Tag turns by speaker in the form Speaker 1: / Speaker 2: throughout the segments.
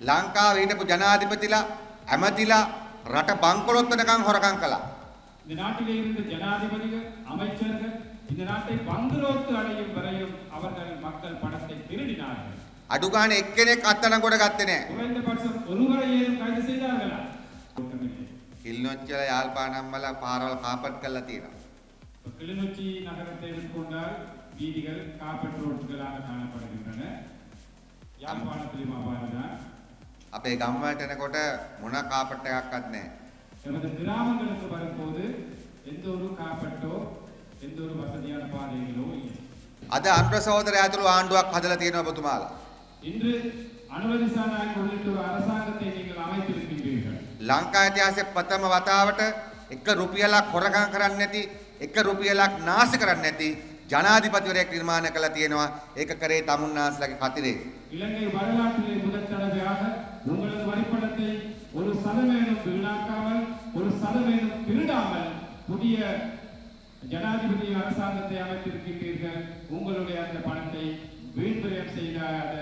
Speaker 1: ලංකාවේ හිටපු ජනාධිපතිලා ඇමතිලා රට බංකොලොත් වෙනකන් හොරකම් කළා.
Speaker 2: இந்த நாட்டிலே இருந்த ஜனாதிபதிகள் அமைச்சர்கள் இந்த நாட்டை பங்குரோத்து அடையும் வரையும் அவர்கள் மக்கள் பணத்தை திருடினார்கள்.
Speaker 1: අඩු ගානේ එක්කෙනෙක් අත්අඩංගුවට ගත්තේ නැහැ.
Speaker 2: குறைந்தபட்சம் ஒருவரையேனும் கைது செய்தார்களா?
Speaker 1: කිල්නොච්චල යාල්පානම්මල පාරවල් කාපට් කරලා තියෙනවා.
Speaker 2: கிளிநொச்சி நகரத்தை எடுத்துக்கொண்டால் வீதிகள் காப்பட் ரோட்டுகளாக காணப்படுகின்றன. யாழ்ப்பாணத்திலும் அவ்வாறுதான்.
Speaker 1: අපේ ගම්වලට එනකොට මොන කාපට් එකක්වත් නැහැ.
Speaker 2: நமது கிராமங்களுக்கு வரும்போது எந்த ஒரு காப்பட்டோ எந்த ஒரு வசதியான பாதைகளோ இல்லை.
Speaker 1: අද අනුර සහෝදරය ඇතුළු ආණ්ඩුවක් හදලා තියෙනවා ඔබතුමාලා.
Speaker 2: இன்று அனுரதிசா நாயක உள்ளிட்ட ஒரு அரசாங்கத்தை நீங்கள் அமைத்திருக்கின்றீர்கள்.
Speaker 1: ලංකා ඉතිහාසයේ ප්‍රථම වතාවට 1 රුපියලක් හොරකම් කරන්නේ නැති 1 රුපියලක් නාශ කරන්නේ නැති ජනාධිපතිවරයෙක් නිර්මාණය කළා තියෙනවා. ඒක කරේ තමුන්නාස්ලාගේ කතිරේ.
Speaker 2: இலங்கை வரலாற்றிலே முதல் தடவையாக உங்களது வரிப்பணத்தை ஒரு சதவீதம் வீணாக்காமல் ஒரு சதவீதம் திருடாமல் புதிய ஜனாதிபதி அரசாங்கத்தை அமைத்திருக்கின்றீர்கள். உங்களுடைய அந்த பணத்தை வீண்விரயம் செய்யாத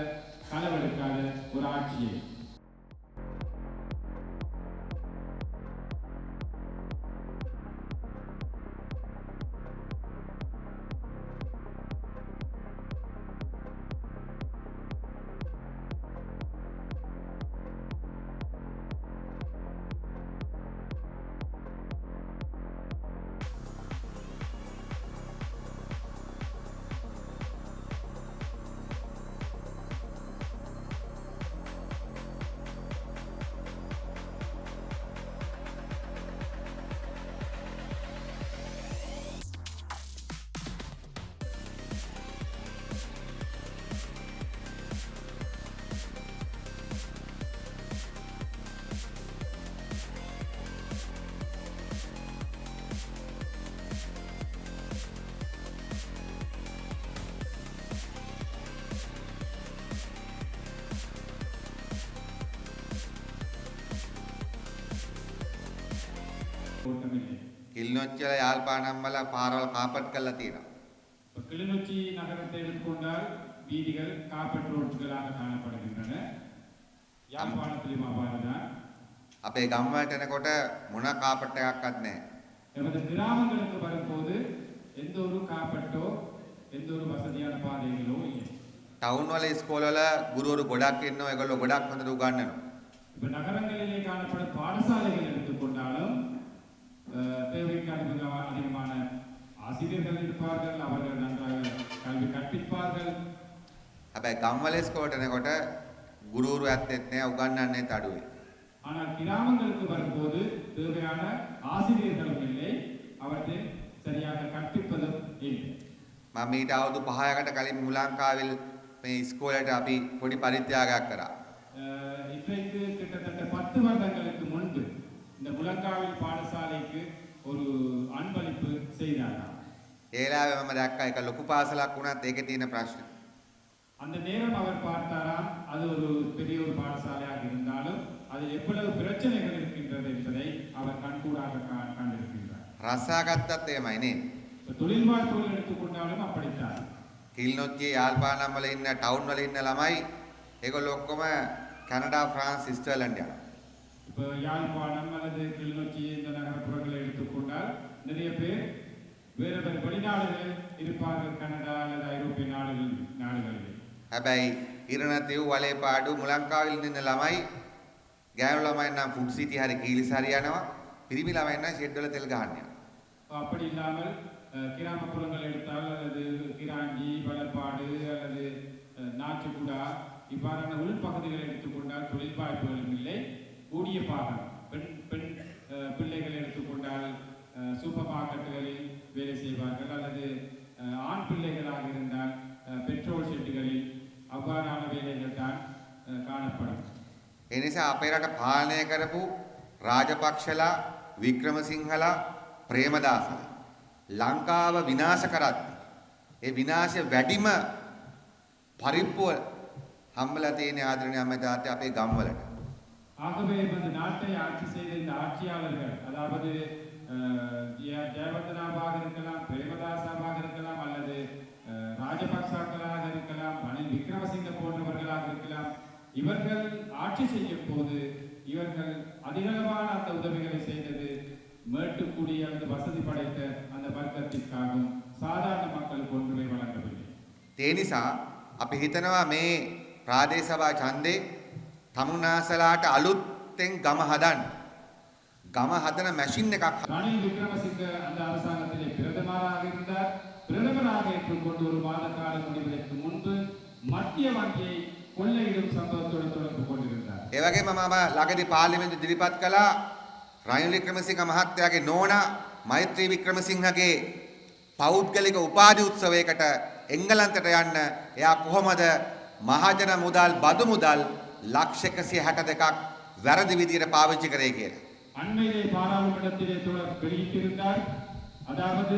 Speaker 2: களவெடுக்காத ஒரு ஆட்சியை.
Speaker 1: කිල්නොච්චල යාල්පානම්මල පාරවල් කාපට් කරලා තියෙනවා.
Speaker 2: கிளிநொச்சி நகரத்தை எடுத்துக்கொண்டால் வீதிகள் காப்பட் ரோட்டுகளாக காணப்படுகின்றன. யாழ்ப்பாணத்திலும் அவ்வாறுதான்.
Speaker 1: අපේ ගම්වලට එනකොට මොන කාපට් එකක්වත් නැහැ.
Speaker 2: நமது கிராமங்களுக்கு வரும்போது எந்த ஒரு காப்பட்டோ எந்த ஒரு வசதியான பாதைகளோ இல்லை.
Speaker 1: ටවුන් වල ඉස්කෝල වල ගුරුවරු ගොඩක් ඉන්නවා. ඒගොල්ලෝ ගොඩක් හොඳට උගන්වනවා.
Speaker 2: இப்ப நகரங்களிலே காணப்படும் பாடசாலைகள் எடுத்துக்கொண்டாலும் தேவைக்கு அதிகமான ஆசிரியர்கள் இருப்பார்கள். அவர்கள் நன்றாக கல்வி கற்பிப்பார்கள்.
Speaker 1: හැබැයි ගම්වල ඉස්කෝලට එනකොට ගුරුවරු ඇත්තෙත් නැහැ, උගන්වන්නෙත් අඩුයි.
Speaker 2: ஆனால் கிராமங்களுக்கு வரும்போது தேவையான ஆசிரியர்களும் இல்லை, அவற்றை சரியாக கற்பிப்பதும் இல்லை.
Speaker 1: මම ඊට අවුරුදු 5කට කලින් මුලංකාවිල් මේ ඉස්කෝලේට අපි පොඩි පරිත්‍යාගයක් කරා.
Speaker 2: இன்றைக்கு கிட்டத்தட்ட 10 வருடங்களுக்கு முன்பு இந்த முழங்காவில் பாடசாலைக்கு ஒரு அன்பளிப்பு செய்தார்கள்.
Speaker 1: ඒලාවේ මම දැක්කා ඒක ලොකු පාසලක් වුණත් ඒකේ තියෙන ප්‍රශ්න.
Speaker 2: அந்த நேரம் அவர் பார்த்தாராம், அது ஒரு பெரிய ஒரு பாடசாலையாக இருந்தாலும் அதில் எவ்வளவு பிரச்சனைகள் இருக்கின்றது என்பதை அவர் கண்கூடாக கண்டிருக்கின்றார்.
Speaker 1: රස්සාගත්තත් එහෙමයි නේ.
Speaker 2: தொழில் வாழ்க்கையில் எடுத்துக்கொண்டாலும் அப்படித்தான்.
Speaker 1: කිල්නොච්චි යාල්පානම් වල ඉන්න ටවුන් වල ඉන්න ළමයි ඒගොල්ලෝ ඔක්කොම කැනඩා ஃப்ரான்ஸ் ස්විட்சர்ලන්ඩ් යනවා.
Speaker 2: இப்போ யாழ்ப்பாணம் அல்லது கிளிநொச்சி இந்த நகரப்புறங்களை எடுத்துக்கொண்டால் நிறைய பேர் வேறு வேறு வெளிநாடுகளில் இருப்பார்கள். கனடா அல்லது ஐரோப்பிய நாடுகளில்.
Speaker 1: හැබැයි ඉරණතිව් වලේපාඩු මුලංකාවිල් ඉන්න ළමයි ගෑනු ළමයි නම් ෆුඩ් සිටි හරි කීලිස් හරි යනවා. පිරිමි ළමයි නම් ෂෙඩ් වල තෙල් ගහන්න යනවා.
Speaker 2: அப்படி இல்லாமல் கிராமப்புறங்கள் எடுத்தால் அல்லது கிராஞ்சி வளப்பாடு அல்லது நாச்சுக்குடா இவ்வாறான உள்பகுதிகளை எடுத்துக்கொண்டால் தொழில் வாய்ப்புகளும் இல்லை. கூடிய பாகம் பெண் பிள்ளைகளை எடுத்துக்கொண்டால் சூப்பர் மார்க்கெட்டுகளில் வேலை செய்வார்கள் அல்லது ஆண் பிள்ளைகளாக இருந்தால் பெட்ரோல் ஷெட்டுகளில் அவ்வாறான வேலைகள் தான் காணப்படும்.
Speaker 1: ඒ නිසා අපේ රට පාලනය කරපු රාජපක්ෂලා වික්‍රමසිංහලා ප්‍රේමදාසලා ලංකාව විනාශ කරත් ඒ විනාශය වැඩිම පරිප්පුව හම්බලා තියෙන ආදරණීය අම්මතාත්තේ අපේ ගම්වලට.
Speaker 2: ஆகவே இந்த நாட்டை ஆட்சி செய்த இந்த ஆட்சியாளர்கள், அதாவது ஜெயவர்தனாவாக இருக்கலாம், பிரேமதாசாவாக இருக்கலாம், அல்லது ராஜபக்சாக்களாக இருக்கலாம், ரணில் விக்ரமசிங்க போன்றவர்களாக இருக்கலாம், இவர்கள் ஆட்சி செய்யும் போது இவர்கள் அதிகளவான அந்த உதவிகளை செய்தது மேட்டுக்குடி அல்லது வசதி படைத்த அந்த வர்க்கத்திற்காகவும் சாதாரண மக்களுக்கு ஒன்றுமே வழங்கவில்லை.
Speaker 1: ඒ නිසා අපි හිතනවා මේ ප්‍රාදේශ සභා ඡන්දේ තමුන්නාසලාට අලුත්ෙන් ගම හදන්න. ගම හදන මැෂින් එකක්
Speaker 2: ரணில் விக்ரமசிங்க அந்த அரசாங்கத்திலே பிரதமராக இருந்தார். பிரதமராக ஏற்றுக்கொண்டு ஒரு மாத காலம் முடிவதற்கு முன்பு மத்திய வங்கியை கொள்ளையிடும் சம்பவத்தோடு தொடர்பு கொண்டிருந்தார்.
Speaker 1: ඒ වගේම මම ළඟදී පාර්ලිමේන්තු ඉදිරිපත් කළා රනිල් වික්‍රමසිංහ මහත්තයාගේ නෝනා මෛත්‍රී වික්‍රමසිංහගේ පෞද්ගලික උපාධි උත්සවයකට එංගලන්තයට යන්න එයා කොහොමද මහජන මුදල් බදු මුදල් ලක්ෂ 162ක් වැරදි විදියට පාවිච්චි කරේ කියලා.
Speaker 2: அண்மையிலே பாராளுமன்றத்திலே வெளியிட்டிருந்தார். அதாவது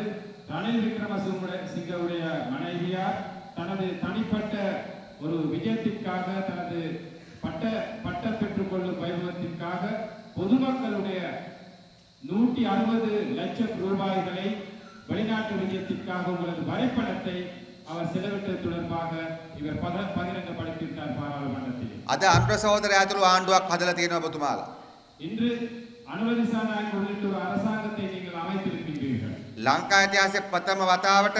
Speaker 2: ரணில் விக்ரமசிங்கவுடைய மனைவியார் தனது தனிப்பட்ட ஒரு விஜயத்திற்காக தனது பட்டம் பெற்றுக்கொள்ளும் வைபவத்திற்காக பொதுமக்களுடைய 160 லட்சம் ரூபாய்களை வெளிநாட்டு விஜயத்திற்காக உங்களது வரைபடத்தை அவர் செலவிட்டது தொடர்பாக இவர் பகிரங்கப்படுத்தியிருந்தார் பாராளுமன்றத்தில்.
Speaker 1: අද අනුර සහෝදරයා ඇතුළු ආණ්ඩුවක් හදලා තියෙනවා ඔබතුමාලා.
Speaker 2: இன்று අනුරදිසා நாயක உள்ளிட்ட ஒரு அரசாங்கத்தை நீங்கள் அமைத்திருக்கின்றீர்கள்.
Speaker 1: ලංකා ඉතිහාසයේ ප්‍රථම වතාවට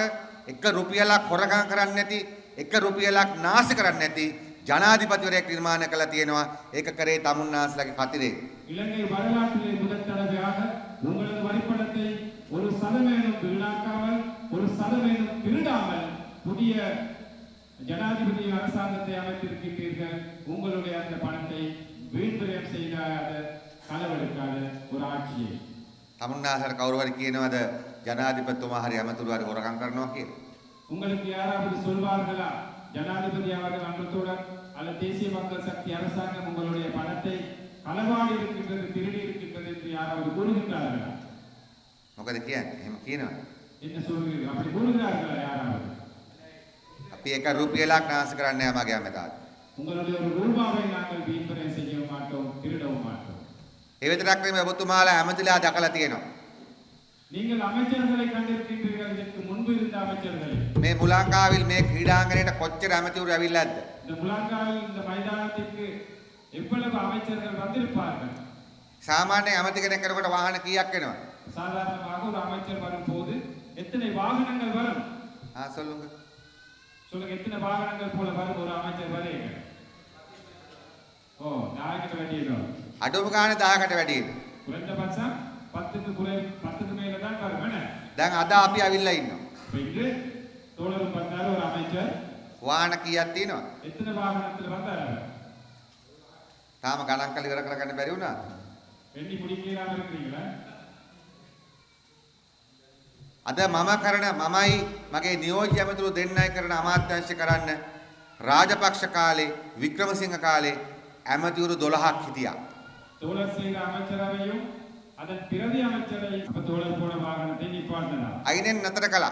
Speaker 1: 1 රුපියලක් හොරකම් කරන්නේ නැති 1 රුපියලක් නාශ කරන්නේ නැති ජනාධිපතිවරයෙක් නිර්මාණය කළා තියෙනවා. ඒක කරේ තමුන්නාස්ලාගේ කතිරේ.
Speaker 2: இலங்கை வரலாற்றிலே முதல் தடவையாக உங்களது வரிப்படத்தை 1% வீணாக்காமல் 1% திருடாமல் புதிய ஜனாதிபதி அரசாங்கத்தை அமைத்திருக்கின்றீர்கள். உங்களுடைய அந்த பணத்தை வீண்விரயம் செய்யாத களவெடுக்காத ஒரு ஆட்சியை.
Speaker 1: තමුන්නාසට කවුරු හරි කියනවාද ජනාධිපතිතුමා හරි ඇමතුරු හරි හොරකම් කරනවා කියලා?
Speaker 2: உங்களுக்கு யாராவது சொல்வார்களா ஜனாதிபதி அவர்கள் அன்றத்துடன் அல்லது தேசிய மக்கள் சக்தி அரசாங்கம் உங்களுடைய பணத்தை களவாடி இருக்கின்றது திருடி இருக்கின்றது என்று யாராவது கூறுகின்றார்களா?
Speaker 1: මොකද කියන්නේ? එහෙම කියනවා.
Speaker 2: என்ன சொல்கிறீர்கள்? அப்படி கூறுகிறார்களா யாராவது?
Speaker 1: අපි 1 රුපියලක් නාශ කරන්නේ නැහැ මගේ අමතාට.
Speaker 2: உங்களுடைய ஒரு ரூபாவை நாங்கள் வீண்விரயம் செய்ய மாட்டோம், திருடவும் மாட்டோம்.
Speaker 1: ඒ විතරක් නෙමෙයි ඔබතුමාලා ඇමතිලා දැකලා තියෙනවා.
Speaker 2: நீங்கள் அமைச்சர்களை கண்டிருக்கின்றீர்கள். இதற்கு முன்பு இருந்த அமைச்சர்களை.
Speaker 1: මේ මුලංකාවිල් මේ ක්‍රීඩාංගණයට කොච්චර ඇමතිවරු ඇවිල්ලාද?
Speaker 2: இந்த முழங்கால் இந்த மைதானத்திற்கு எவ்வளவு அமைச்சர்கள் வந்திருப்பார்கள்?
Speaker 1: සාමාන්‍ය ඇමති කෙනෙක් කරකොට වාහන කීයක් වෙනවද?
Speaker 2: சாதாரணமாக ஒரு அமைச்சர் வரும்போது எத்தனை வாகனங்கள் வரும்?
Speaker 1: சொல்லுங்க.
Speaker 2: சொல்லுங்க, எத்தனை வாகனங்கள் போல வரும் ஒரு அமைச்சர் வரையங்க? ஓ, நாயකට වැඩියනවා.
Speaker 1: අඩුම ගානේ 10කට වැඩි.
Speaker 2: குறைந்தபட்சம் 10க்கு மேல தான் வரும் என்ன?
Speaker 1: දැන් අද අපි අවිල්ලා ඉන්නවා.
Speaker 2: இன்று தோழரும் வந்தார் ஒரு அமைச்சர்.
Speaker 1: වාහන කීයක් තියෙනවද?
Speaker 2: எத்தனை வாகனத்தில் வந்தார் அவர்?
Speaker 1: තාම ගණන් කරලා ඉවර කරගන්න බැරි වුණාද?
Speaker 2: எண்ணி முடிக்கலாம் இருக்கிறீங்களா?
Speaker 1: අද මමයි මගේ නියෝජ්‍ය ඇමතුරු දෙන්නයි කරන අමාත්‍යාංශ කරන්න රාජපක්ෂ කාලේ වික්‍රමසිංහ කාලේ ඇමතිවරු 12ක් හිටියා.
Speaker 2: தோழர் செய்த அமைச்சரவையும் அதன் பிரதி அமைச்சரை அப்ப தோழர் போன வாகனத்தை நிப்பாட்டினார்.
Speaker 1: අයිනෙන් නතර කළා.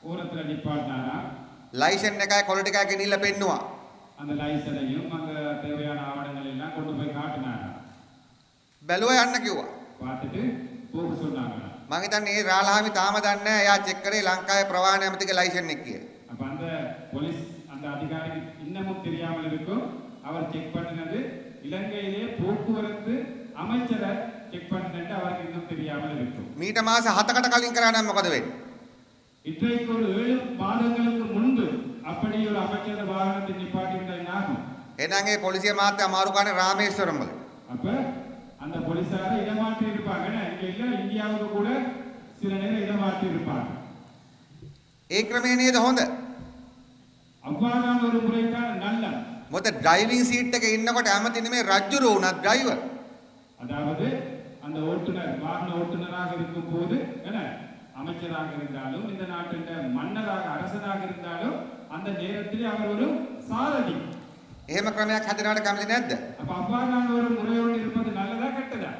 Speaker 2: ஓரத்துல நிப்பாட்டினாரா?
Speaker 1: ලයිසන් එකයි කොල ටිකයි ගෙනිල්ල පෙන්නුවා.
Speaker 2: அந்த லைசனையும் அங்க தேவையான ஆவணங்கள் எல்லாம் கொண்டு போய் காட்டினாரா?
Speaker 1: බැලුවා යන්න කිව්වා.
Speaker 2: பார்த்துட்டு போக சொன்னாங்க.
Speaker 1: මම හිතන්නේ ඒ රාලහාමි තාම දන්නේ නැහැ එයා චෙක් කරේ ලංකාවේ ප්‍රවාහන ඇමතිගේ ලයිසන් එක කියලා.
Speaker 2: அப்ப அந்த போலீஸ் அந்த அதிகாரி இன்னமும் தெரியாமல் இருக்கும். அவர் செக் பண்ணினது இலங்கையிலே போக்குவரத்து அமைச்சரை செக் பண்ணினது அவருக்கு இன்னும் தெரியாமல் இருக்கும்.
Speaker 1: මීට මාස 7කට කලින් කරා නම් මොකද වෙන්නේ?
Speaker 2: இன்றைக்கு ஒரு 7 மாதங்களுக்கு முன்பு அப்படி ஒரு அமைச்சர் வாகனத்தை நிப்பாட்டியிருந்தா என்ன ஆகும்?
Speaker 1: එහෙනම් ඒ පොලිසිය මාත්‍යා අමාරු කානේ රාමේශ්වරම් වල.
Speaker 2: அப்ப அந்த போலீசாரை இடமாற்றி இருப்பாங்க. இங்க இல்ல இந்தியாவுக்கு கூட சில நேரம் இடமாற்றி இருப்பாங்க.
Speaker 1: ඒ ක්‍රමේ නේද හොඳ?
Speaker 2: அவ்வாறான ஒரு முறைதான் நல்ல.
Speaker 1: මොකද ඩ්‍රයිවිං සීට් එකේ ඉන්නකොට ඇමති නෙමෙයි රජ්ජුරුව උනත් ඩ්‍රයිවර්.
Speaker 2: அதாவது அந்த ஓட்டுநர் வாகன ஓட்டுநராக இருக்கும் போது என்ன அமைச்சராக இருந்தாலும் இந்த நாட்டின் மன்னராக அரசனாக இருந்தாலும் அந்த நேரத்தில் அவர் ஒரு சாரதி.
Speaker 1: එහෙම ක්‍රමයක් හදනවට කැමති නැද්ද?
Speaker 2: அப்ப அவ்வாறான ஒரு முறையோடு இருப்பது நல்லதா கெட்டதா?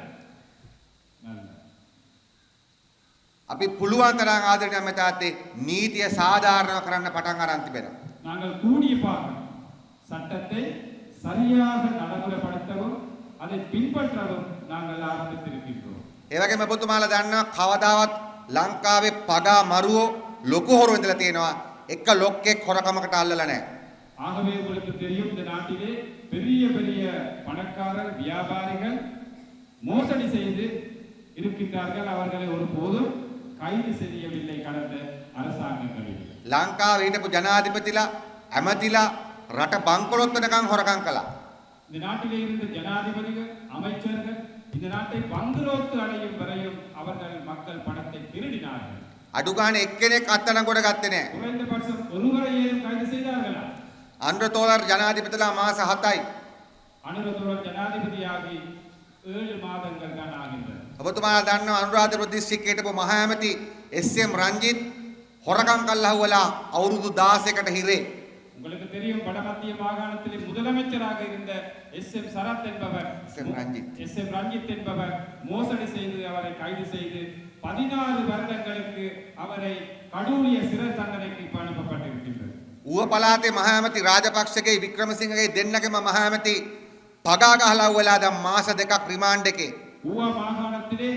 Speaker 2: நல்லது.
Speaker 1: අපි පුළුවන් තරම් ආදරණීය මහතාත්තේ නීතිය සාධාරණව කරන්න පටන් අරන් තිබෙනවා.
Speaker 2: நாங்கள் கூடிய பாகம் சட்டத்தை சரியாக நடைமுறைப்படுத்தவும் அதை பின்பற்றவும் நாங்கள் ஆரம்பித்திருக்கின்றோம்.
Speaker 1: ඒ වගේම ඔබතුමාලා දන්නවා කවදාවත් ලංකාවේ පගා මරුවෝ ලොකු හොරු ඉඳලා තියෙනවා එක ලොක්කෙක් හොරකමකට අල්ලලා නැහැ.
Speaker 2: ஆகவே உங்களுக்கு தெரியும் இந்த நாட்டிலே பெரிய பெரிய பணக்காரர் வியாபாரிகள் மோசடி செய்து இருக்கின்றார்கள். அவர்களை ஒருபோதும் கைது செய்யவில்லை கடந்த அரசாங்கங்களில்.
Speaker 1: ලංකාවේ හිටපු ජනාධිපතිලා ඇමතිලා රට බංකොලොත් වෙනකන් හොරකම් කළා.
Speaker 2: இந்த நாட்டிலே இருந்த ஜனாதிபதிகள் அமைச்சர்கள் இந்த நாட்டை பங்குரோத்து அடையும் வரையும் அவர்கள் மக்கள் பணத்தை திருடினார்கள்.
Speaker 1: අඩු ගානේ එක්කෙනෙක් අත්අඩංගුවට ගත්තේ නැහැ.
Speaker 2: குறைந்தபட்சம் ஒருவரையும் கைது செய்தார்களா?
Speaker 1: අනුරතෝලර ජනාධිපතිලා මාස 7යි.
Speaker 2: அனுரதோர் ஜனாதிபதியாகி 7 மாதங்கள் தான் ஆகின்றன.
Speaker 1: ඔබතුමාලා දන්නවා අනුරාධපුර දිස්ත්‍රික්කයේ හිටපු මහා ඇමති එස්.එම්. රංජිත් හොරකම් කළා හුවලා අවුරුදු 16කට හිරේ.
Speaker 2: உங்களுக்கு தெரியும் வடமத்திய மாகாணத்திலே முதலமைச்சராக இருந்த எஸ்.எம். சரத் என்பவர் எஸ்.எம். ரஞ்சித் என்பவர் மோசடி செய்து அவரை கைது செய்து 16 வருடங்களுக்கு அவரை கடூழிய சிறை தண்டனைக்கு அனுப்பப்பட்டிருக்கின்றது.
Speaker 1: ඌව පළාතේ මහා ඇමති රාජපක්ෂගේ වික්‍රමසිංහගේ දෙන්නගේම මහා ඇමති පගා ගහලා හුවලා දැන් මාස 2ක් රිමාන්ඩ් එකේ.
Speaker 2: ஊவா மாகாணத்திலே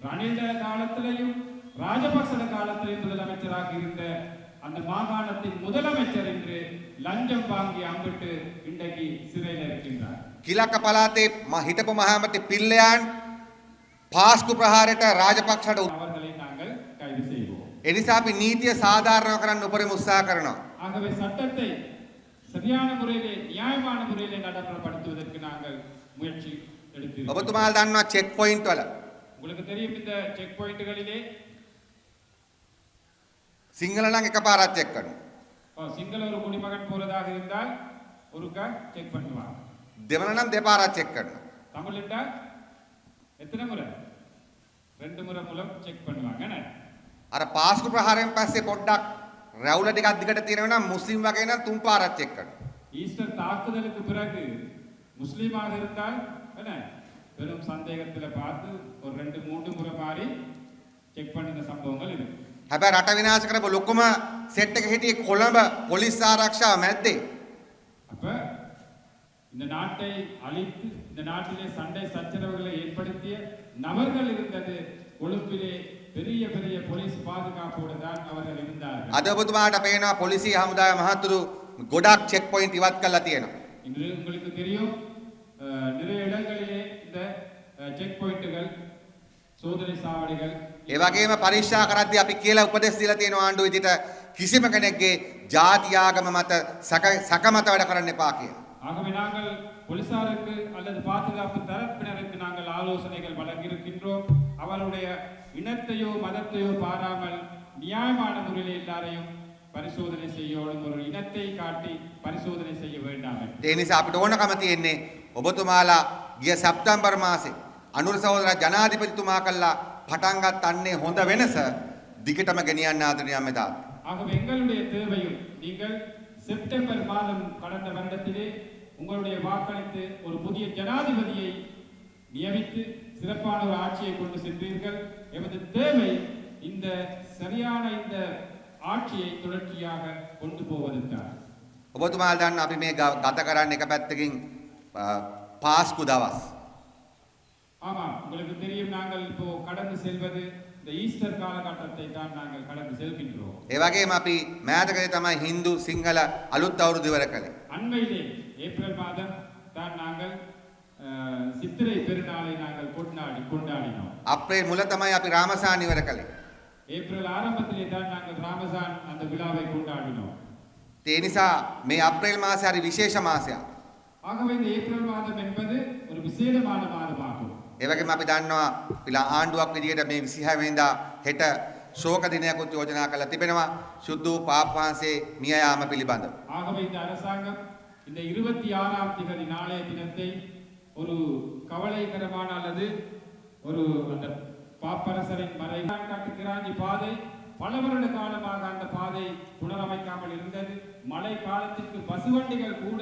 Speaker 2: ரணில் காலத்திலேயும் ராஜபக்ச காலத்திலேயும் முதலமைச்சராக இருந்த அந்த மாகாணத்தின் முதலமைச்சர் என்று லஞ்சம் வாங்கி அம்பிட்டு இன்றைக்கு சிறையில் இருக்கின்றார்.
Speaker 1: කිලක පළාතේ හිටපු මහා ඇමති පිල්ලයන් පාස්කු ප්‍රහාරයට රාජපක්ෂට
Speaker 2: அவர்களை நாங்கள் கைது செய்வோம்.
Speaker 1: ඒ නිසා අපි නීතිය සාධාරණ කරන්න උපරිම උත්සාහ කරනවා.
Speaker 2: ஆகவே சட்டத்தை சரியான முறையிலே நியாயமான முறையிலே நடைமுறைப்படுத்துவதற்கு நாங்கள் முயற்சி எடுத்திருக்கிறோம்.
Speaker 1: ඔබතුමාලා දන්නවා චෙක් පොයින්ට් වල
Speaker 2: உங்களுக்கு தெரியும் இந்த செக் பாயிண்ட்களிலே
Speaker 1: සිංහල නම් එකපාරක් චෙක් කරනවා.
Speaker 2: சிங்கள ஒரு குடிமகன் போறதாக இருந்தால் ஒருக்கா செக் பண்ணுவாங்க.
Speaker 1: දෙවන නම් දෙපාරක් චෙක් කරනවා.
Speaker 2: தமிழ்ட்டா எத்தனை முறை? 2 முறை மூலம் செக் பண்ணுவாங்க.
Speaker 1: අර පාස්කු ප්‍රහාරයෙන් පස්සේ පොඩ්ඩක් රැවුල ටිකක් දිගට තියෙනවා නම් මුස්ලිම් වගේ නම් 3 පාරක් චෙක් කරනවා.
Speaker 2: ஈஸ்டர் தாக்குதலுக்கு பிறகு முஸ்லீமாக இருந்தால் என்ன பெரும் சந்தேகத்தில் பார்த்து ஒரு 2-3 முறை மாறி செக் பண்ணின சம்பவங்கள் இருக்கு.
Speaker 1: හැබැයි රට විනාශ කරපු ලොකුම සෙට් එක හිටියේ කොළඹ පොලිස් ආරක්ෂාව මැද්දේ.
Speaker 2: அப்ப இந்த நாட்டை அழித்து இந்த நாட்டிலே சண்டை சச்சரவுகளை ஏற்படுத்திய நபர்கள் இருந்தது கொழும்பிலே பெரிய பெரிய போலீஸ் பாதுகாப்போடு தான் அவர்கள் இருந்தார்கள்.
Speaker 1: අද ඔබතුමාට පේනවා පොලිසිය හමුදාවේ මහතුරු ගොඩක් චෙක් පොයින්ට් ඉවත් කරලා තියෙනවා.
Speaker 2: இன்று உங்களுக்கு தெரியும் நிறைய இடங்களிலே இந்த செக் பாயிண்ட்கள் சோதனை சாவடிகள்
Speaker 1: ඒ වගේම පරීක්ෂා කරද්දී අපි කියලා උපදෙස් දීලා තියෙනවා ආණ්ඩුව විදිහට කිසිම කෙනෙක්ගේ ජාති ආගම මත සක මත වැඩ කරන්න එපා කියලා.
Speaker 2: ஆகவே நாங்கள் போலீசாருக்கு அல்லது பாதுகாப்பு தரப்பினருக்கு நாங்கள் ஆலோசனைகள் வழங்கியிருக்கின்றோம். அவருடைய இனத்தையோ மதத்தையோ பாராமல் நியாயமான முறையில் எல்லாரையும் பரிசோதனை செய்யணும். ஒரு இனத்தை காட்டி பரிசோதனை செய்ய வேண்டாம்.
Speaker 1: ඒ නිසා අපිට ඕනකම තියෙන්නේ ඔබතුමාලා ගිය සැප්තැම්බර් මාසේ අනුර සහෝදර ජනාධිපතිතුමා කළා පටන් ගත් අන්නේ හොඳ වෙනස දිගටම ගෙනියන්න ආදරණීය අම්මේ.
Speaker 2: ஆகவே எங்களுடைய தேவையும் நீங்கள் செப்டம்பர் மாதம் கடந்த வருடத்திலே உங்களுடைய வாக்களித்து ஒரு புதிய ஜனாதிபதியை நியமித்து சிறப்பான ஒரு ஆட்சியை கொண்டு சென்றீர்கள். எமது தேவை இந்த சரியான இந்த ஆட்சியை தொடர்ச்சியாக கொண்டு போவதற்காக.
Speaker 1: ඔබතුමාලා දන්න අපි මේ ගත කරන්න එක පැත්තකින් පාස්කු දවස්.
Speaker 2: ஆமா, உங்களுக்கு தெரியும் நாங்கள் இப்போ கடந்து செல்வது இந்த ஈஸ்டர் காலகட்டத்தை தான் நாங்கள் கடந்து செல்கின்றோம்.
Speaker 1: ඒ වගේම අපි මෑතකදී තමයි Hindu සිංහල අලුත් අවුරුදු ඉවර කළේ.
Speaker 2: அண்மையிலே ஏப்ரல் மாதம் தான் நாங்கள் சித்திரை பெருநாளை நாங்கள் கொண்டாடினோம்.
Speaker 1: අප්‍රේල් මුල තමයි අපි රාමසාන් ඉවර කළේ.
Speaker 2: ஏப்ரல் ஆரம்பத்திலே தான் நாங்கள் ராமசான் அந்த விழாவை கொண்டாடினோம்.
Speaker 1: ඒ නිසා මේ අප්‍රේල් මාසය හරි විශේෂ මාසයක්.
Speaker 2: ஆகவே இந்த ஏப்ரல் மாதம் என்பது ஒரு விசேஷமான மாதமாகும்.
Speaker 1: ඒ වගේම අපි දන්නවා පිළ ආණ්ඩුවක් විදිහට මේ 26 වෙනිදා හෙට ශෝක දිනයකුත් යෝජනා කරලා තිබෙනවා සුදු පාප් වහන්සේ මිය යාම පිළිබඳව.
Speaker 2: ஆகவே இந்த அரசாங்கம் இந்த 26ஆம் தேதி நாளைய தினத்தை ஒரு கவலைகரமான அல்லது ஒரு அந்த பாப்பரசரின் மறைக்காட்டுகிறாஞ்சி பாதை பல வருட காலமாக அந்த பாதை புனரமைக்காமல் இருந்தது. மழை காலத்திற்கு பசுவண்டிகள் கூட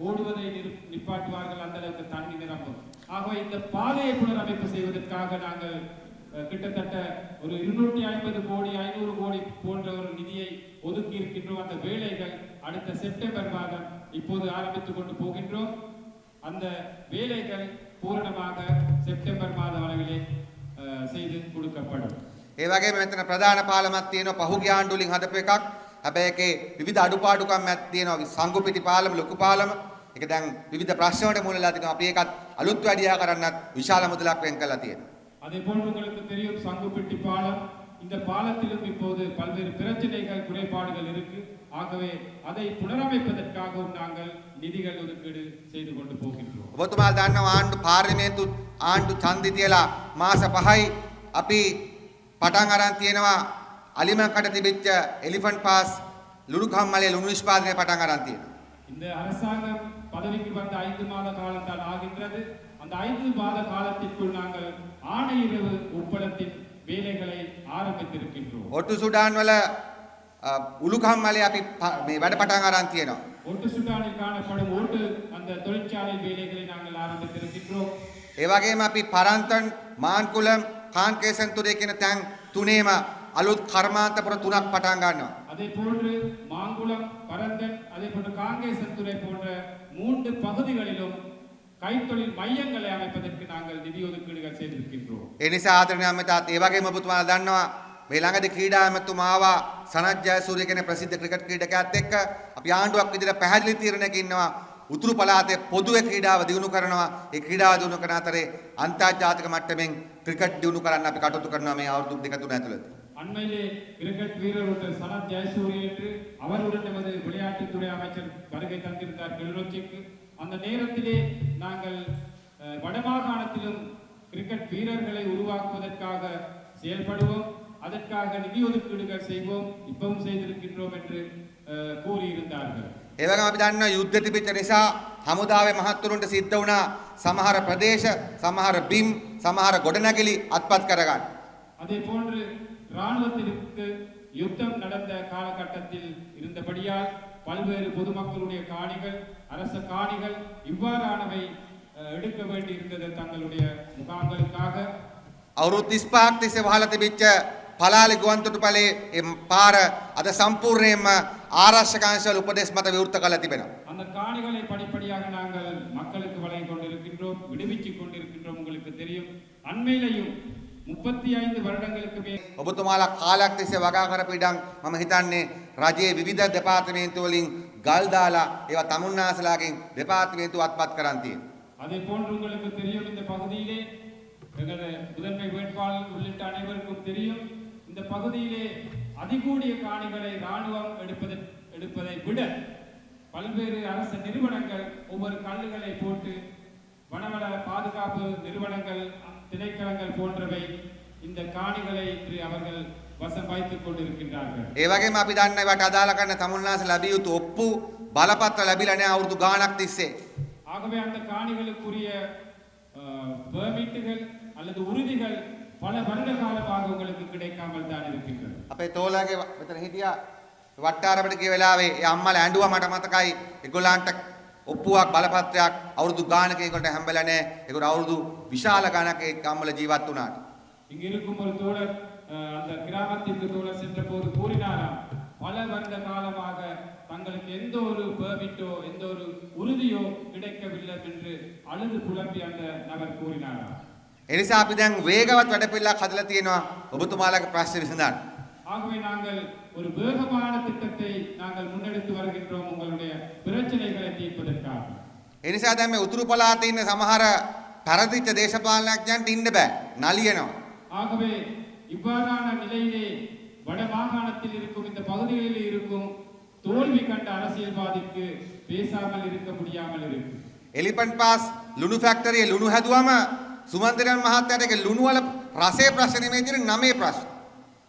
Speaker 2: ஓடுவதை நிப்பாட்டுவார்கள், அந்த அளவுக்கு தண்ணி நிரம்பும். ஆகவே இந்த பாதையை புனரமைப்பு செய்வதற்காக நாங்கள் கிட்டத்தட்ட ஒரு 250 கோடி 500 கோடி போன்ற ஒரு நிதியை ஒதுக்கி இருக்கின்றோம். அந்த வேலைகள் அடுத்த செப்டம்பர் மாதம் இப்போது ஆரம்பித்துக் கொண்டு போகின்றோம். அந்த வேலைகள் பூரணமாக செப்டம்பர் மாத அளவிலே செய்து கொடுக்கப்படும்.
Speaker 1: ඒ වගේම මෙතන ප්‍රධාන පාලමක් තියෙනවා පහුගිය ආණ්ඩුවලින් හදපු එකක්. හැබැයි ඒකේ විවිධ අඩුපාඩුකම් මැත් තියෙනවා. සංගුපිටි පාලම, ලොකු පාලම. ඒක දැන් විවිධ ප්‍රශ්න වලට මුලලා තිනවා. අපි ඒකත් අලුත් වැඩියා කරන්නත් විශාල මුදලක් වෙන් කරලා තියෙනවා.
Speaker 2: அதே போன்று உங்களுக்கு தெரியும் சங்குப்பட்டி பாலம். இந்த பாலத்திலும் இப்போது பல்வேறு பிரச்சனைகள் குறைபாடுகள் இருக்கு. ஆகவே அதை புனரமைப்பதற்காகவும் நாங்கள் நிதிகள் ஒதுக்கீடு செய்து கொண்டு போகின்றோம்.
Speaker 1: ඔබතුමා දන්නවා ආණ්ඩු පාර්ලිමේන්තු ආණ්ඩු ඡන්දි තියලා මාස 5යි අපි පටන් අරන් තියෙනවා අලිමංකඩ තිබිච්ච එලිෆන්ට් පාස් ලුණු කම්මලේ ලුණු නිෂ්පාදනය පටන් අරන් තියෙනවා.
Speaker 2: இந்த அரசாங்கம் பதவிக்கு வந்த 5 மாத காலம் தான் ஆகின்றது. அந்த 5 மாத காலத்திற்குள் நாங்கள் ஆணையிரவு உப்பளத்தின் வேலைகளை ஆரம்பித்திருக்கின்றோம்.
Speaker 1: ඔට්ටු සුඩාන් වල උළු කම්මලේ අපි මේ වැඩ පටන් අරන් තියෙනවා.
Speaker 2: ஒட்டு சுடானில் காணப்படும் ஓட்டு அந்த தொழிற்சாலை வேலைகளை நாங்கள் ஆரம்பித்திருக்கின்றோம்.
Speaker 1: ඒ වගේම අපි පරන්තන් මාන්කුලම් කාන්කේසන්තුරේ කියන තැන් තුනේම අලුත් කර්මාන්තපුර 3ක් පටන් ගන්නවා.
Speaker 2: அதே போன்று மாங்குளம் பரந்தன் அதே போன்று காங்கேசன்துறை போன்ற 3 பகுதிகளிலும் கைத்தொழில் மையங்களை அமைப்பதற்கு நாங்கள் நிதி ஒதுக்கீடுகள் செய்திருக்கின்றோம்.
Speaker 1: ඒ නිසා ආදරණීය අමතාත් ඒ වගේම ඔබතුමාලා දන්නවා මේ ළඟදී ක්‍රීඩා ඇමතුමා ආවා සනත් ජයසූරිය කියන ප්‍රසිද්ධ ක්‍රිකට් ක්‍රීඩකයාත් එක්ක අපි ආණ්ඩුවක් විදිහට පැහැදිලි තීරණයක ඉන්නවා. උතුරු පළාතේ පොදුවේ ක්‍රීඩාව දියුණු කරනවා. ඒ ක්‍රීඩාව දියුණු කරන අතරේ අන්තර්ජාතික මට්ටමින් ක්‍රිකට් දියුණු කරන්න අපි කටයුතු කරනවා මේ අවුරුදු 2-3 ඇතුළත.
Speaker 2: அண்மையிலே கிரிக்கெட் வீரர் ஒருத்தர் சனத் ஜெயசூரிய என்று அவருடன் நமது விளையாட்டுத்துறை அமைச்சர் வருகை தந்திருந்தார் கிளிநொச்சிக்கு. அந்த நேரத்திலே நாங்கள் வடமாகாணத்திலும் கிரிக்கெட் வீரர்களை உருவாக்குவதற்காக செயல்படுவோம், அதற்காக நிதி ஒதுக்கீடுகள் செய்வோம், இப்பவும் செய்திருக்கின்றோம் என்று கூறியிருந்தார்கள்.
Speaker 1: ඒ වගේම අපි දන්නවා යුද්ධ තිබෙච්ච නිසා හමුදාවේ මහත්තුරුන්ට සිද්ධ වුණා සමහර ප්‍රදේශ සමහර බිම් සමහර ගොඩනැගිලි අත්පත් කරගන්න.
Speaker 2: அதே போன்று இராணுவத்திற்கு யுத்தம் நடந்த காலகட்டத்தில் இருந்தபடியால் பல்வேறு பொதுமக்களுடைய காணிகள் அரச காணிகள் இவ்வாறானவை எடுக்க வேண்டி இருந்தது தங்களுடைய முகாம்களுக்காக.
Speaker 1: අවුරුදු 35ක් තිස්සේ වහලා තිබිච්ච පලාලි ගුවන්තොටුපළේ පාර අද සම්පූර්ණයෙන්ම ආරක්ෂක අංශවල උපදෙස් මත විවෘත කරලා තිබෙනවා.
Speaker 2: அந்த காணிகளை படிப்படியாக நாங்கள் மக்களுக்கு வழங்கிக் கொண்டிருக்கின்றோம், விடுவித்துக் கொண்டிருக்கின்றோம். உங்களுக்கு தெரியும் அண்மையிலையும் 35 வருடங்களுக்கு மேல்
Speaker 1: ඔබතුමාලා කාලයක් තිස්සේ වගා කරපු ඉඩම් මම හිතන්නේ රජයේ විවිධ දෙපාර්තමේන්තු වලින් ගල් දාලා ඒවා තමුන්නාසලාගෙන් දෙපාර්තමේන්තු අත්පත් කරන් තියෙනවා.
Speaker 2: அதே போன்று உங்களுக்கு தெரியும் இந்த பகுதியிலே எங்களுடைய முதன்மை வேட்பாளர் உள்ளிட்ட அனைவருக்கும் தெரியும் இந்த பகுதியிலே அதிகூடிய காணிகளை இராணுவம் எடுப்பதை விட பல்வேறு அரசு நிறுவனங்கள் ஒவ்வொரு கல்லுகளை போட்டு வனவள பாதுகாப்பு நிறுவனங்கள் திணைக்களங்கள் போன்றவை இந்த காணிகளை அவர்கள் வசம் வைத்துக் கொண்டிருக்கின்றார்கள்.
Speaker 1: ඒ වගේම අපි දන්න ඒවට අදාළ කරන තමුන්නාස ලැබිය යුතු ඔප්පු බලපත්‍ර ලැබිලා නැහැ අවුරුදු ගාණක් තිස්සේ.
Speaker 2: ஆகவே அந்த காணிகளுக்குரிய பெர்மிட்டுகள் அல்லது உறுதிகள் பல வருட காலமாக உங்களுக்கு கிடைக்காமல் தான் இருக்கின்றது.
Speaker 1: අපේ තෝලාගේ මෙතන හිටියා වට්ටාරපට ගිය වෙලාවේ ඒ අම්මලා ඇඬුවා මට මතකයි ඒගොල්ලන්ට ඔප්පුවක් බලපත්‍රයක් අවුරුදු ගානක ඒකට හැම්බෙලා නැහැ. ඒකට අවුරුදු විශාල ගානක ඒ කම්මල ජීවත් වුණාට.
Speaker 2: இங்க இருக்கும் ஒரு தோழர் அந்த கிராமத்திற்கு தோழர் சென்ற போது கூறினாராம் பல வருட காலமாக தங்களுக்கு எந்த ஒரு பெர்மிட்டோ எந்த ஒரு உறுதியோ கிடைக்கவில்லை என்று அழுது புலம்பி அந்த நபர் கூறினாராம்.
Speaker 1: ඒ නිසා අපි දැන් වේගවත් වැඩපිළිවෙලක් හදලා තියෙනවා ඔබතුමාලාගේ ප්‍රශ්න විසඳන්න.
Speaker 2: ஆகவே நாங்கள் ஒரு வேகமான திட்டத்தை நாங்கள் முன்னெடுத்து வருகின்றோம் உங்களுடைய பிரச்சனைகளை தீர்ப்பதற்காக.
Speaker 1: ඒ නිසා දැන් මේ උතුරු පළාතේ ඉන්න සමහර පරදිච්ච දේශපාලනඥයන්ට ඉන්න බෑ නලියනවා.
Speaker 2: ஆகவே இவ்வாறான நிலையிலே வட மாகாணத்தில் இருக்கும் இந்த பகுதிகளில் இருக்கும் தோல்வி கண்ட அரசியல்வாதிக்கு பேசாமல் இருக்க முடியாமல் இருக்கு.
Speaker 1: එලිෆන්ට් පාස් ලුණු ෆැක්ටරියේ ලුණු හැදුවම සුමන්දිරන් මහත්තයාට ඒක ලුණු වල රසයේ ප්‍රශ්න නෙමෙයි තියෙන නමේ ප්‍රශ්න.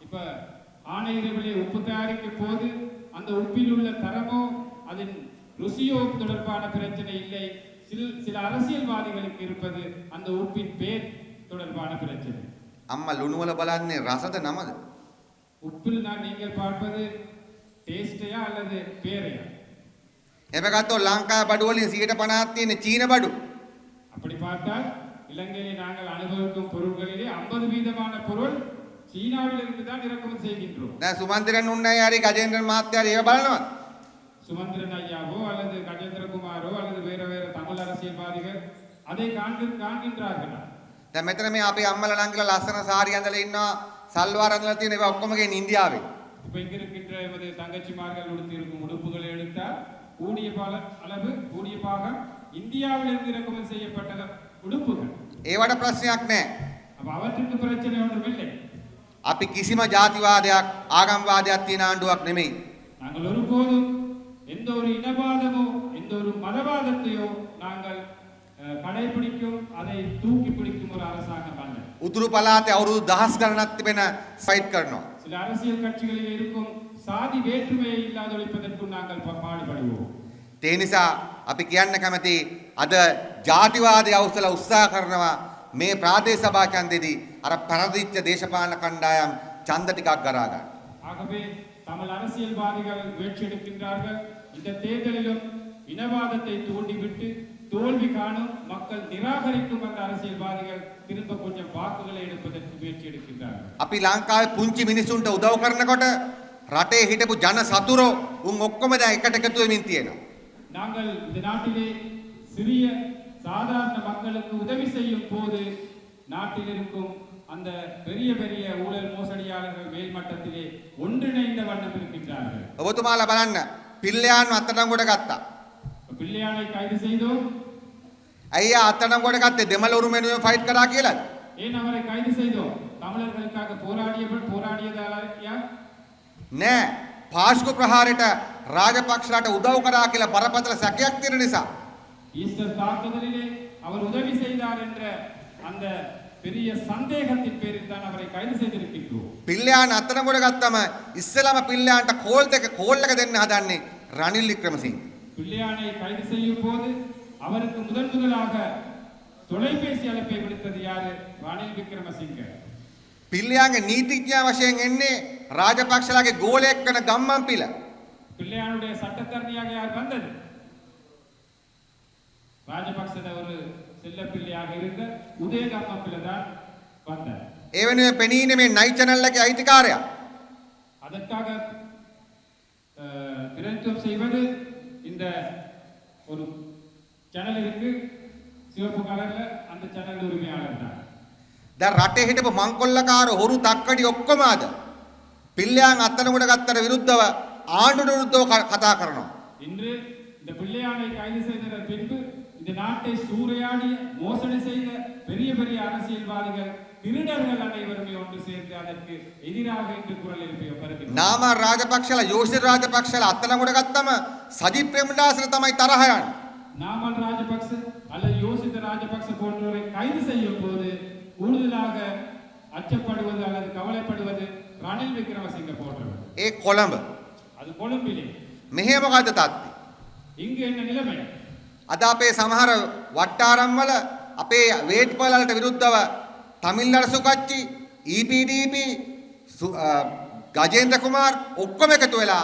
Speaker 2: இப்ப ஆணையிரவிலே உப்பு தயாரிக்கும் போது அந்த உப்பில் உள்ள தரமோ அதன் ருசியோ தொடர்பான பிரச்சனை இல்லை. சில அரசியல்வாதிகளுக்கு இருப்பது அந்த உப்பின் பேர் தொடர்பான பிரச்சனை.
Speaker 1: අම්මා ලුණු වල බලන්නේ රසද නමද?
Speaker 2: உப்பில் நீங்கள் பார்ப்பது டேஸ்டையா அல்லது பேரையா?
Speaker 1: එබැගත්තෝ ලංකාවේ බඩු වලින් 50% තියෙන චීන බඩු.
Speaker 2: அப்படி பார்த்தால் இலங்கையில் நாங்கள் அனுபவிக்கும் பொருட்களிலே 50% பொருள் சீனாவில் இருந்து தான் இறக்குமதி செய்கின்றோம்.
Speaker 1: දැන් සුමන්දිරන් උන්නයි හරි ගජේන්ද්‍රන් මහත්තයා ඒව බලනවා.
Speaker 2: சுமந்திரன் ஐயாவோ அல்லது கஜேந்திரகுமாரோ அல்லது வேற தமிழ் அரசியல்வாதிகள் அதை காண்கின்றார்களா?
Speaker 1: දැන් මෙතන මේ අපේ අම්මලා නංගිලා ලස්සන සාරි ඇඳලා ඉන්නවා සල්වාර ඇඳලා තියෙන ඒවා ඔක්කොම ගෙන් ඉන්දියාවේ.
Speaker 2: இப்ப இங்க இருக்கின்ற எமது தங்கச்சிமார்கள் உடுத்தி இருக்கும் உடுப்புகளை எடுத்தால் கூடிய அளவு கூடிய பாகம் இந்தியாவிலிருந்து இறக்குமதி செய்யப்பட்ட உடுப்புகள்.
Speaker 1: ඒවට ප්‍රශ්නයක් නැහැ.
Speaker 2: அப்ப அவற்றுக்கு பிரச்சனை ஒன்றும் இல்லை.
Speaker 1: අපි කිසිම ජාතිවාදයක් ආගම්වාදයක් තියෙන ආණ්ඩුවක් නෙමෙයි.
Speaker 2: நாங்கள் ஒருபோதும் எந்த ஒரு இனவாதமோ எந்த ஒரு மதவாதத்தையோ நாங்கள் கடைபிடிக்கும் அதை தூக்கி பிடிக்கும் ஒரு அரசாங்கம் அல்ல.
Speaker 1: උතුරු පළාතේ අවුරුදු දහස් ගණනක් තිබෙන ෆයිට් කරනවා.
Speaker 2: சில அரசியல் கட்சிகளில் இருக்கும் சாதி வேற்றுமையை இல்லாதொழிப்பதற்கு நாங்கள் பாடுபடுவோம்.
Speaker 1: ඒ නිසා අපි කියන්න කැමති අද ජාතිවාදය අවසල උත්සාහ කරනවා මේ ප්‍රාදේශ සභා ඡන්දෙදී අර පරදිච්ච දේශපාලන කණ්ඩායම් ඡන්ද ටිකක් ගරා ගන්න.
Speaker 2: ஆகவே தமிழ் அரசியல்வாதிகள் முயற்சி எடுக்கின்றார்கள். இந்த தேர்தலிலும் இனவாதத்தை தூண்டிவிட்டு தோல்வி காணும் மக்கள் நிராகரிக்கும் அந்த அரசியல்வாதிகள் திரும்ப கொஞ்சம் வாக்குகளை எடுப்பதற்கு முயற்சி எடுக்கின்றார்கள்.
Speaker 1: අපි ලංකාවේ පුංචි මිනිසුන්ට උදව් කරනකොට රටේ හිටපු ජන සතුරෝ උන් ඔක්කොම දැන් එකට එකතු වෙමින් තියෙනවා.
Speaker 2: நாங்கள் இந்த நாட்டிலே சிறிய சாதாரண மக்களுக்கு உதவி செய்யும் போது நாட்டில் இருக்கும் அந்த பெரிய பெரிய ஊழல் மோசடியாளர்கள் மேல்மட்டத்திலே ஒன்றிணைந்த வண்ணம் இருக்கின்றார்கள்.
Speaker 1: ඔබතුමාලා බලන්න පිල්ලයන් අත්අඩංගුවට ගත්තා.
Speaker 2: பிள்ளையானை கைது செய்தோம்.
Speaker 1: අයියා අත්අඩංගුවට ගත්තේ දෙමළ උරුමෙනුවෙන් ෆයිට් කරා කියලාද?
Speaker 2: ஏன் அவரை கைது செய்தோம்? தமிழர்களுக்காக போராடியதாலயா?
Speaker 1: නෑ. පාස්කු ප්‍රහාරයට රාජපක්ෂලාට උදව් කරා කියලා බරපතල සැකයක් තියෙන නිසා.
Speaker 2: ஈஸ்டர் தாக்குதலிலே அவர் உதவி செய்தார் என்ற அந்த பெரிய சந்தேகத்தின் பேரில் தான் அவரை கைது செய்திருக்கின்றோம்.
Speaker 1: පිල්ලයන් අත්අඩංගුවට ගත්තම ඉස්සෙල්ලාම පිල්ලයන්ට කෝල් එක දෙන්න හදන්නේ රනිල් වික්‍රමසිංහ.
Speaker 2: பிள்ளையானை கைது செய்யும் போது அவருக்கு முதலாக தொலைபேசி அழைப்பை விடுத்தது யாரு? ரணில் விக்ரமசிங்க.
Speaker 1: පිල්ලයන්ගේ නීතිඥයා වශයෙන් එන්නේ රාජපක්ෂලාගේ ගෝලයක් කරන ගම්මන් පිළ.
Speaker 2: பிள்ளையானுடைய சட்டத்தரணியாக யார் வந்தது? ராஜபக்சத ஒரு செல்ல பிள்ளையாக இருந்த உதயகம்ம பிள்ளை தான் வந்தார்.
Speaker 1: ඒ වෙනුවෙන් පෙනී ඉන්නේ මේ නයි channel එකේ අයිතිකාරයා.
Speaker 2: அதற்காக பிரதித்துவம் செய்வது இந்த ஒரு சேனல் இருக்கு சிவப்பு கலர்ல அந்த சேனல் உரிமையாளர் தான்.
Speaker 1: දැන් රටේ හිටපු මංකොල්ලකාර හොරු තක්කඩි ඔක්කොම ආද පිල්ලයන් අත්අඩංගුවට ගත්තට විරුද්ධව ආණ්ඩුවට විරුද්ධව කතා කරනවා.
Speaker 2: இன்று இந்த பிள்ளையானை கைது செய்ததன் பின்பு இந்த நாட்டை சூறையாடி மோசடி செய்த பெரிய பெரிய அரசியல்வாதிகள் திருடர்கள் அனைவருமே ஒன்று சேர்ந்து அதற்கு எதிராக இன்று குரல் எழுப்பிய பிறகு
Speaker 1: නාම රාජපක්ෂලා යෝෂිත රාජපක්ෂලා අත්අඩංගුවට ගත්තම සජිත් ප්‍රේමදාසට තමයි තරහ යන්නේ.
Speaker 2: நாமல் ராஜபக்ச அல்லது யோசித்த ராஜபக்ச போன்றவரை கைது செய்யும் போது கூடுதலாக அச்சப்படுவது அல்லது கவலைப்படுவது ரணில் விக்ரமசிங்க போன்றவர்.
Speaker 1: ඒ කොළඹ
Speaker 2: அது கொழும்பிலே.
Speaker 1: මෙහෙ මොකද්ද තත්ත්වය?
Speaker 2: இங்கு என்ன நிலைமை?
Speaker 1: අද අපේ සමහර වට්ටාරම් වල අපේ වේට්පලවලට විරුද්ධව තමිල්නාඩු සුකච්චි EPDP ගජේන්ද්‍ර කුමාර් ඔක්කොම එකතු වෙලා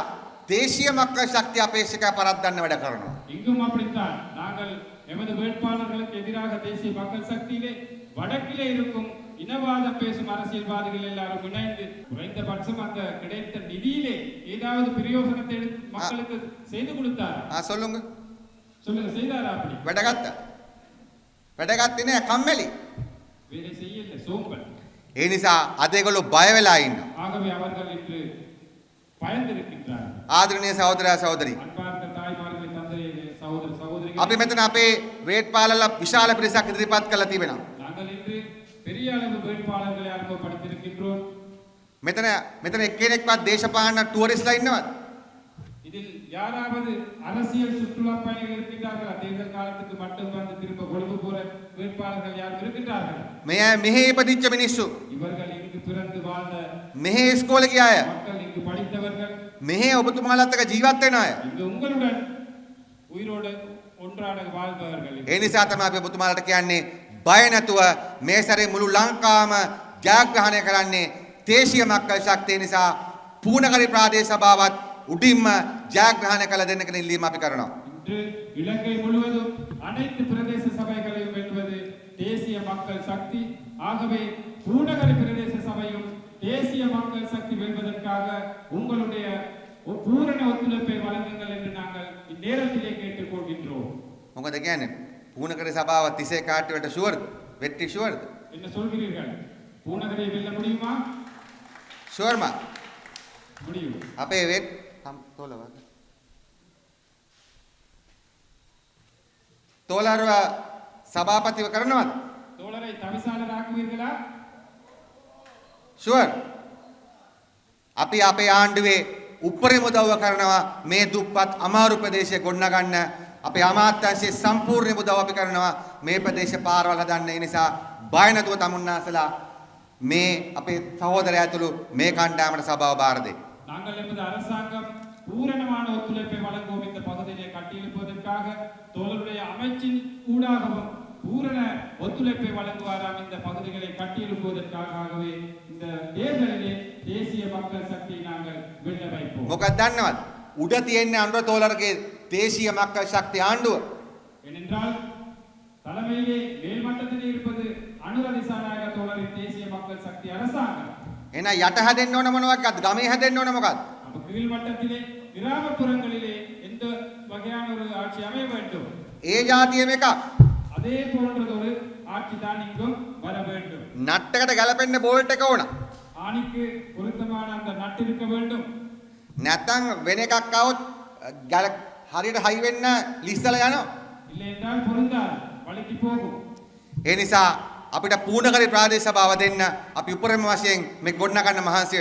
Speaker 1: දේශීය මක්කල් ශක්තිය අපේක්ෂක පරද්දන්න වැඩ කරනවා.
Speaker 2: இங்கும் அப்படித்தான். நாங்கள் எமது வேட்பாளர்களுக்கு எதிராக தேசிய மக்கள் சக்தியிலே வடக்கிலே இருக்கும் இனவாதம் பேசும் அரசியல்வாதிகள் எல்லாரும் இணைந்து குறைந்தபட்சம் அந்த கிடைத்த நிதியிலே ஏதாவது பிரயோசனத்தை மக்களுக்கு செய்து கொடுத்தார்.
Speaker 1: சொல்லுங்க
Speaker 2: சொல்லுங்க, செய்தாரா? அப்படி
Speaker 1: වැඩගත්තා. වැඩගත්තේ නෑ කම්මැලි.
Speaker 2: வேலை செய்யல, சோம்பல்.
Speaker 1: ඒ නිසා අද ඒගොල්ලෝ බය වෙලා ඉන්නවා.
Speaker 2: ஆகவே அவர்கள் இன்று பயந்திருக்கின்றார்கள்.
Speaker 1: ආදරණීය සහෝදරයා සහෝදරි.
Speaker 2: அன்பார்ந்த தாய்மார்களே, தந்தையரே, சகோதர சகோதரிகளே,
Speaker 1: අපි මෙතන අපේ වේට්පාලලා විශාල පිරිසක් ඉදිරිපත් කරලා තිබෙනවා.
Speaker 2: நாங்கள் இன்று பெரிய அளவு வேட்பாளர்களை அறிமுகப்படுத்தியிருக்கின்றோம்.
Speaker 1: මෙතන එක්කෙනෙක්වත් දේශපාලන ටුවරිස්ලා ඉන්නවද?
Speaker 2: இதில் யாராவது அரசியல் சுற்றுலா பயணிகள் இருக்கின்றார்களா? தேர்தல் காலத்துக்கு மட்டும் வந்து திரும்ப கொழும்பு போற வேட்பாளர்கள் யாரும் இருக்கின்றார்கள்?
Speaker 1: මෙහෙ ඉපදිච්ච මිනිස්සු,
Speaker 2: இவர்கள் இங்கு பிறந்து வாழ்ந்த
Speaker 1: මෙහෙ ඉස්කෝලේ ගිය අය,
Speaker 2: மக்கள், இங்கு படித்தவர்கள்,
Speaker 1: මෙහෙ ඔබතුමාලාත් එක්ක ජීවත් වෙන අය.
Speaker 2: இங்கு உங்களுடன் உயிரோடு ஒன்றாட வாழ்பவர்கள்.
Speaker 1: ඒ නිසා තමයි අපි ඔබතුමාලාට කියන්නේ බය නැතුව මේ සැරේ මුළු ලංකාවම ජයග්‍රහණය කරන්නේ දේශීය මක්කල් ශක්තිය නිසා පූර්ණකරි ප්‍රාදේශ සභාවත් උඩින්ම ජයග්‍රහණය කළ දෙන්න කියන ඉල්ලීම අපි කරනවා.
Speaker 2: இன்று இலங்கை முழுவதும் அனைத்து பிரதேச சபைகளையும் வெல்வது தேசிய மக்கள் சக்தி. ஆகவே பூநகரி பிரதேச சபையும் தேசிய மக்கள் சக்தி வெல்வதற்காக உங்களுடைய பூரண ஒத்துழைப்பை வழங்குங்கள் என்று நாங்கள் இந்நேரத்திலே கேட்டுக்கொள்கின்றோம்.
Speaker 1: මොකද කියන්නේ? පූර්ණකරි සභාව 31 කාට්ටුවට ෂුවර්ද? වෙට්ටි ෂුවර්ද?
Speaker 2: என்ன சொல்கிறீர்கள்? பூநகரை வெல்ல முடியுமா?
Speaker 1: ෂුවර්මා.
Speaker 2: முடியும்.
Speaker 1: අපේ වෙට් තෝලව තෝලර්ව සභාපතිව කරනවද?
Speaker 2: தோழரை தவிசாளராக்குவீர்களா?
Speaker 1: ෂුවර්. අපි අපේ ආණ්ඩුවේ උපරිම උදව්ව කරනවා මේ දුප්පත් අමාරු ප්‍රදේශය ගොඩනගන්න. අපේ අමාත්‍යාංශයේ සම්පූර්ණ උදව්ව අපි කරනවා මේ ප්‍රදේශ පාරවල් හදන්න. ඒ නිසා බය නැතුව තමුන්නාසලා මේ අපේ සහෝදරයා ඇතුළු මේ කණ්ඩායමට සභාව බාර දෙන්න.
Speaker 2: நாங்கள் எமது அரசாங்கம் பூரணமான ஒத்துழைப்பை வழங்குவோம் இந்த பகுதியை கட்டியெழுப்புவதற்காக. தோழருடைய அமைச்சின் ஊடாகவும் பூரண ஒத்துழைப்பை வழங்குவாராம் இந்த பகுதிகளை கட்டியெழுப்புவதற்காகவே இந்த தேர்தலிலே தேசிய மக்கள் சக்தியை நாங்கள் வெல்ல வைப்போம்.
Speaker 1: මොකක්ද දන්නවද? උඩ තියෙන අනුර තෝලරගේ දේශීය මක්කල් ශක්තිය ආණ්ඩුව.
Speaker 2: ஏனென்றால் தலைமையிலே மேல்மட்டத்தில் இருப்பது அனுர திசாநாயக தோழரின் தேசிய மக்கள் சக்தி அரசாங்கம்.
Speaker 1: එහෙනම් යට හැදෙන්න ඕන මොනවද? ගමේ හැදෙන්න ඕන මොකක්ද?
Speaker 2: அப்ப கீழ்மட்டத்திலே கிராமப்புறங்களிலே எந்த வகையான ஒரு ஆட்சி அமைய வேண்டும்?
Speaker 1: ඒ જાතියෙම එකක්.
Speaker 2: அதே போன்றதொரு ஆட்சி தான் இங்கும் வர வேண்டும்.
Speaker 1: නට්ටකට ගැලපෙන්න බෝල්ට් එක ඕන.
Speaker 2: ஆணிக்கு பொருத்தமான அந்த நட்டு இருக்க வேண்டும்.
Speaker 1: නැත්නම් වෙන එකක් આવොත් හරියට හයි වෙන්න ලිස්සලා යනවා.
Speaker 2: இல்லை என்றால் பொருந்தாது, வழுக்கி போகும்.
Speaker 1: ඒ නිසා අපිට පූර්ණකරි ප්‍රාදේශ සභාව දෙන්න අපි උපරිම වශයෙන් මේ ගොඩනගන්න මහන්සි